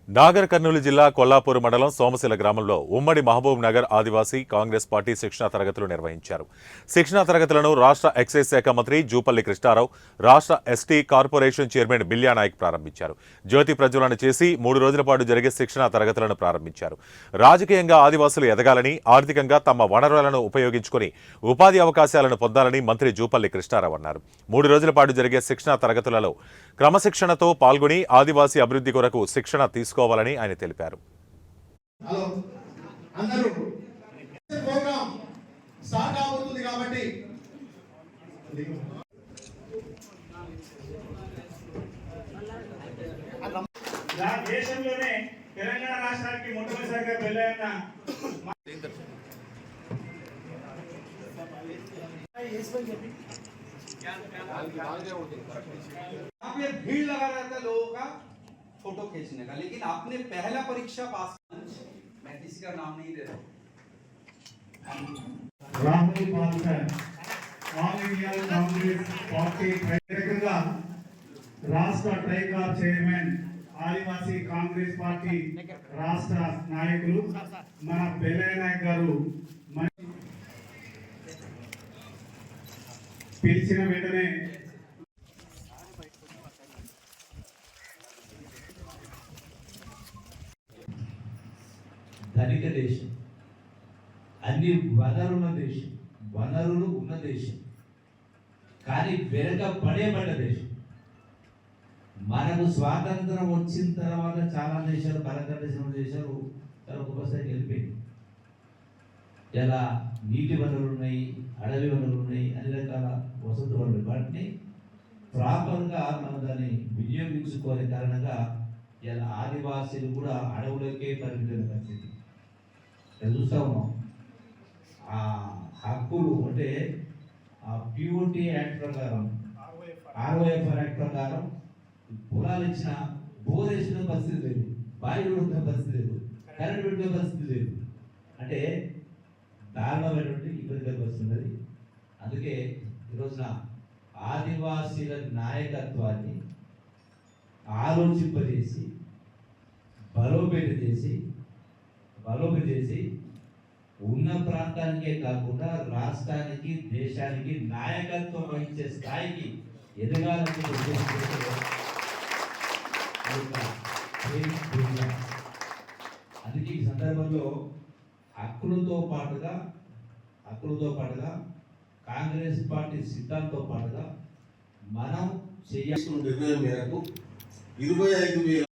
నాగర్ కర్నూలు జిల్లా కొల్లాపూర్ మండలం సోమశిల గ్రామంలో ఉమ్మడి మహబూబ్ నగర్ ఆదివాసీ కాంగ్రెస్ పార్టీ శిక్షణా తరగతులు నిర్వహించారు. శిక్షణా తరగతులను రాష్ట్ర ఎక్సైజ్ శాఖ మంత్రి జూపల్లి కృష్ణారావు, రాష్ట్ర ST corporation chairman Bilya Naik ప్రారంభించారు. జ్యోతి ప్రజ్వలన చేసి 3 రోజుల పాటు జరిగే శిక్షణా తరగతులను ప్రారంభించారు. రాజకీయంగా ఆదివాసులు ఎదగాలని, ఆర్థికంగా తమ వనరులను ఉపయోగించుకుని ఉపాధి అవకాశాలను పొందాలని మంత్రి జూపల్లి కృష్ణారావు అన్నారు. 3 రోజుల పాటు జరిగే శిక్షణా తరగతులలో క్రమశిక్షణతో పాల్గొని ఆదివాసీ అభివృద్ధి కొరకు శిక్షణ తీసుకోవాలని ఆయన తెలిపారు. దేశంలోనే తెలంగాణ రాష్ట్రానికి మొట్టమొదటిసారిగా పెళ్ళైన भीड़ लगा रहता है लोगों का फोटो खींचने का, लेकिन आपने पहला परीक्षा पास, मैं किसी का नाम नहीं दे रहा। Rahul Palkar all India Congress party ప్రేరకంగా రాష్ట్ర ట్రైకార్ చైర్మన్ ఆదివాసీ కాంగ్రెస్ పార్టీ రాష్ట్ర నాయకులు మన బిల్యా నాయక్ గారు పిలిచిన వెంటనే ధనిక దేశం, అన్ని వనరుల దేశం, వనరులు ఉన్న దేశం, కానీ వెనకబడేబడ్డ దేశం. మనకు స్వాతంత్రం వచ్చిన తర్వాత చాలా దేశాలు భారతదేశంలో దేశాలు చాలా గొప్ప స్థాయికి వెళ్ళిపోయింది. ఇలా నీటి వనరులు ఉన్నాయి, అడవి వనరులు ఉన్నాయి, అన్ని రకాల వసతి వనరులు, వాటిని ప్రాపర్గా మనం దాన్ని వినియోగించుకోని కారణంగా ఇలా ఆదివాసీలు కూడా అడవులకే పరిమితమైన పరిస్థితి చూస్తా ఉన్నాం. ఆ హక్కులు అంటే ఆ ప్యూరిటీ యాక్ట్ ప్రకారం, ఆర్ఓఎఫ్ఆర్ యాక్ట్ ప్రకారం పొలాలు ఇచ్చిన బోర్ వేసిన పరిస్థితి లేదు, బావి ఉండే పరిస్థితి లేదు, కరెంట్ పెట్టే పరిస్థితి లేదు. అంటే దారుణమైనటువంటి ఇబ్బంది వస్తున్నది. అందుకే ఈరోజున ఆదివాసీల నాయకత్వాన్ని ఆలోచింపజేసి బలోపేతం చేసి ఉన్న ప్రాంతానికే కాకుండా రాష్ట్రానికి, దేశానికి నాయకత్వం వహించే స్థాయికి ఎదగాలని అందుకే ఈ సందర్భంలో హక్కులతో పాటుగా కాంగ్రెస్ పార్టీ సిద్ధాంతంతో పాటుగా మనం చేయాల్సిన నిర్ణయం మేరకు 25,000